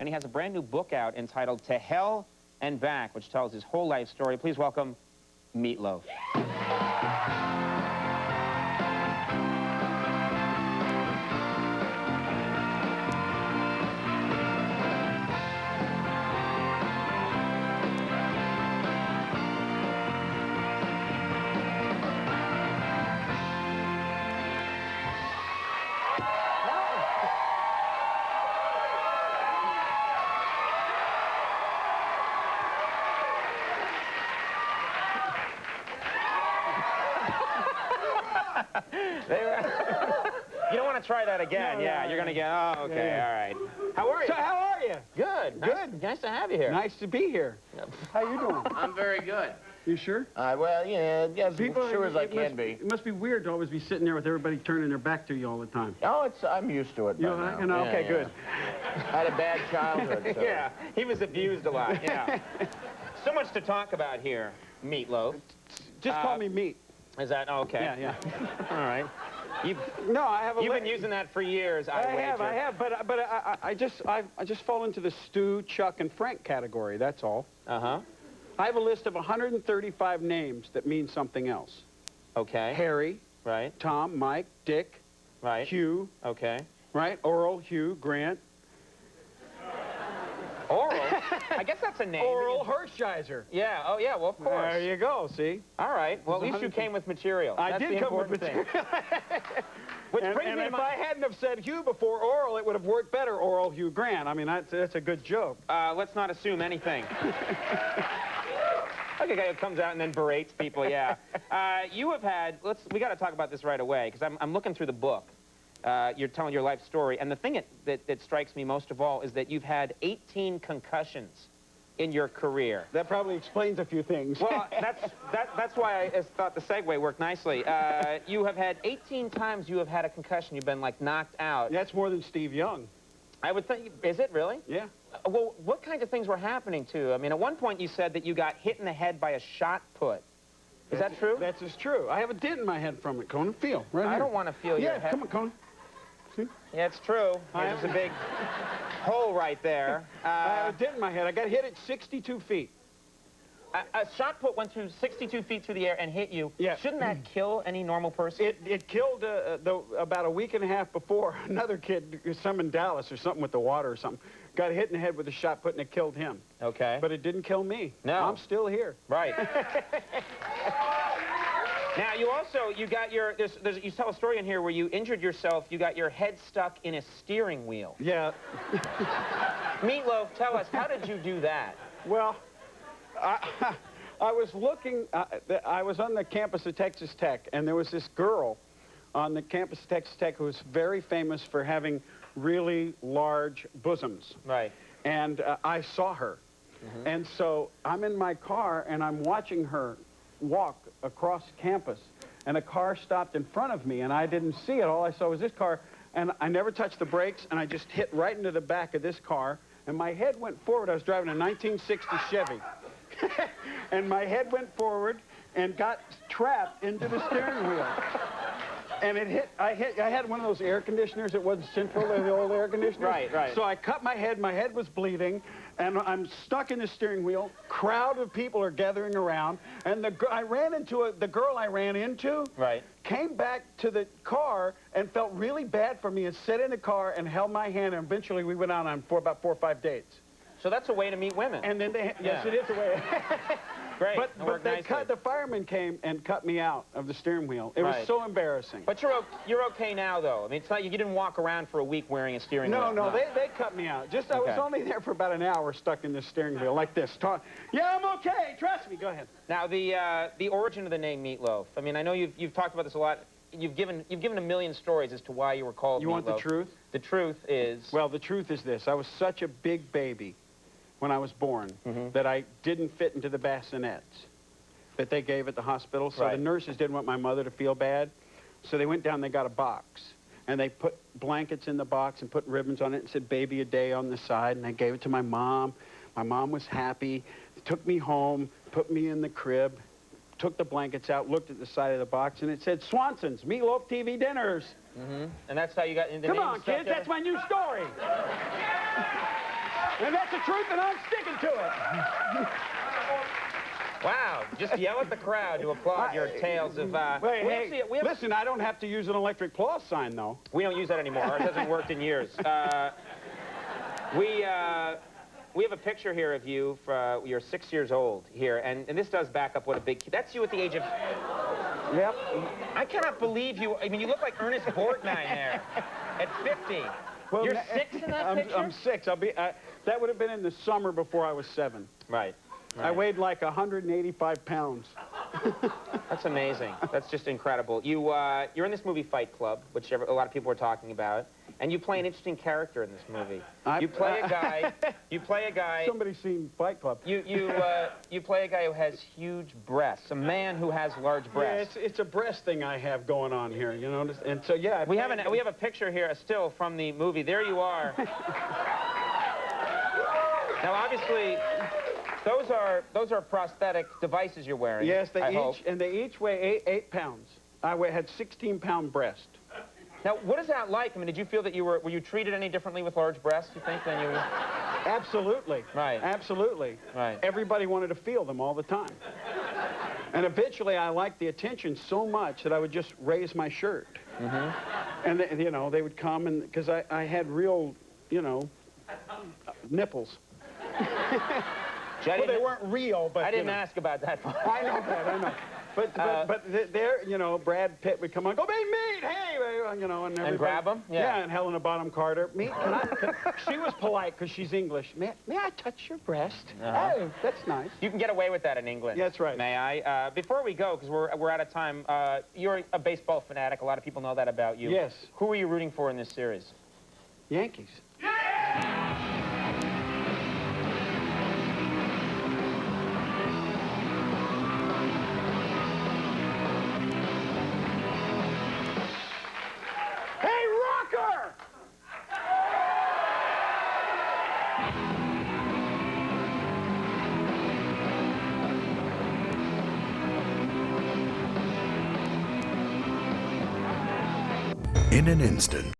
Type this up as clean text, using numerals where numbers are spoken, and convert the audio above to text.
and he has a brand new book out entitled To Hell and Back, which tells his whole life story. Please welcome Loaf. You don't want to try that again. No, yeah, you're going to get, oh, okay, all right. How are you? So how are you? Good. Good. Nice to have you here. Nice to be here. How you doing? I'm very good. You sure? Well, yeah, as sure as I can be. It must be weird to always be sitting there with everybody turning their back to you all the time. Oh, I'm used to it by now. Okay, good. I had a bad childhood, so. Yeah, he was abused a lot, yeah. So much to talk about here, Loaf. Just call me Meat. Is that, okay. Yeah. All right. You've been using that for years, I have, but I just fall into the Stu, Chuck, and Frank category, that's all. Uh-huh. I have a list of 135 names that mean something else. Okay. Harry. Right. Tom, Mike, Dick. Right. Hugh. Okay. Right. Oral, Hugh, Grant. Oral? I guess that's a name. Oral Hershiser. Yeah, oh yeah, well, of course. There you go, see? All right, well, at least you came with material. I did come with material. Which brings me to if I hadn't have said Hugh before Oral, it would have worked better, Oral Hugh Grant. I mean, that's a good joke. Let's not assume anything. Like a guy who comes out and then berates people, yeah. You have had, we got to talk about this right away, because I'm looking through the book. You're telling your life story, and the thing that strikes me most of all is that you've had 18 concussions in your career. That probably explains a few things. Well, that's why I thought the segue worked nicely. You have had 18 times you have had a concussion. You've been, like, knocked out. That's more than Steve Young. I would think, is it really? Yeah. Well, what kinds of things were happening to you? I mean, at one point you said that you got hit in the head by a shot put. Is that true? That's true. I have a dent in my head from it, Conan. Feel, right here. I don't want to feel your head. Yeah, come on, Conan. See? Yeah, it's true. There's a big hole right there. I have a dent in my head. I got hit at 62 feet. A shot put went through 62 feet through the air and hit you. Yeah. Shouldn't that kill any normal person? It killed, about a week and a half before, another kid, some in Dallas or something with the water or something, got hit in the head with a shot put and it killed him. Okay. But it didn't kill me. No. I'm still here. Right. Now, you also, you got your, you tell a story in here where you injured yourself, you got your head stuck in a steering wheel. Yeah. Loaf, tell us, how did you do that? Well, I was looking, I was on the campus of Texas Tech, and there was this girl on the campus of Texas Tech who was very famous for having really large bosoms. Right. And I saw her. Mm-hmm. And so I'm in my car, and I'm watching her walk across campus, and a car stopped in front of me, and I didn't see it. All I saw was this car, and I never touched the brakes, and I just hit right into the back of this car, and my head went forward. I was driving a 1960 Chevy, and my head went forward and got trapped into the steering wheel. And it hit, I had one of those air conditioners. It wasn't central, the old air conditioner. Right, right. So I cut my head was bleeding, and I'm stuck in the steering wheel. Crowd of people are gathering around, and I ran into the girl I ran into. Right. Came back to the car and felt really bad for me and sat in the car and held my hand, and eventually we went out on about 4 or 5 dates. So that's a way to meet women. And then yes, it is a way. Great. But the fireman came and cut me out of the steering wheel. It was so embarrassing. But you're okay now, though. I mean, it's not, you didn't walk around for a week wearing a steering wheel. No, they cut me out. I was only there for about an hour stuck in this steering wheel like this. Yeah, I'm okay. Trust me. Go ahead. Now, the origin of the name Loaf. I mean, I know you've talked about this a lot. You've given a million stories as to why you were called Meatloaf. You want the truth? The truth is... Well, the truth is this. I was such a big baby when I was born that I didn't fit into the bassinets that they gave at the hospital. So the nurses didn't want my mother to feel bad. So they went down, they got a box. And they put blankets in the box and put ribbons on it and said, baby a day on the side. And I gave it to my mom. My mom was happy. They took me home, put me in the crib, took the blankets out, looked at the side of the box, and it said, Swanson's Meatloaf TV Dinners. And that's how you got into the name. Come on, kids, that's my new story. And that's the truth, and I'm sticking to it. Wow, just yell at the crowd to applaud your tales of... Listen, I don't have to use an electric applause sign, though. We don't use that anymore. Ours hasn't worked in years. We have a picture here of you. You're 6 years old here, and this does back up what a big kid... That's you at the age of... Yep. I cannot believe you. I mean, you look like Ernest Borgnine there at 50. Well, You're 6 in that picture? I'm 6. That would have been in the summer before I was 7. Right. I weighed like 185 pounds. That's amazing. That's just incredible. You're in this movie Fight Club, which a lot of people are talking about, and you play an interesting character in this movie. You play a guy. You play a guy. Somebody's seen Fight Club. You play a guy who has huge breasts, a man who has large breasts. Yeah, it's a breast thing I have going on here, you know. And so yeah. We have a picture here, a still from the movie. There you are. Now, obviously. Those are prosthetic devices you're wearing. Yes, they each weigh 8 pounds. I had 16-pound breast. Now, what is that like? I mean, did you feel that were you treated any differently with large breasts, you think, than you... Absolutely. Right. Absolutely. Right. Everybody wanted to feel them all the time. And eventually, I liked the attention so much that I would just raise my shirt. Mm-hmm. And, they would come, and because I had real, nipples. Well, they weren't real, but I didn't ask about that. I know that, I know. But there, Brad Pitt would come on, go make meat, hey, and grab him? Yeah, and Helena Bonham Carter. Meat, she was polite because she's English. May I touch your breast? Oh, that's nice. You can get away with that in England. Yeah, that's right. May I? Before we go, because we're out of time, you're a baseball fanatic. A lot of people know that about you. Yes. Who are you rooting for in this series? Yankees. In an instant,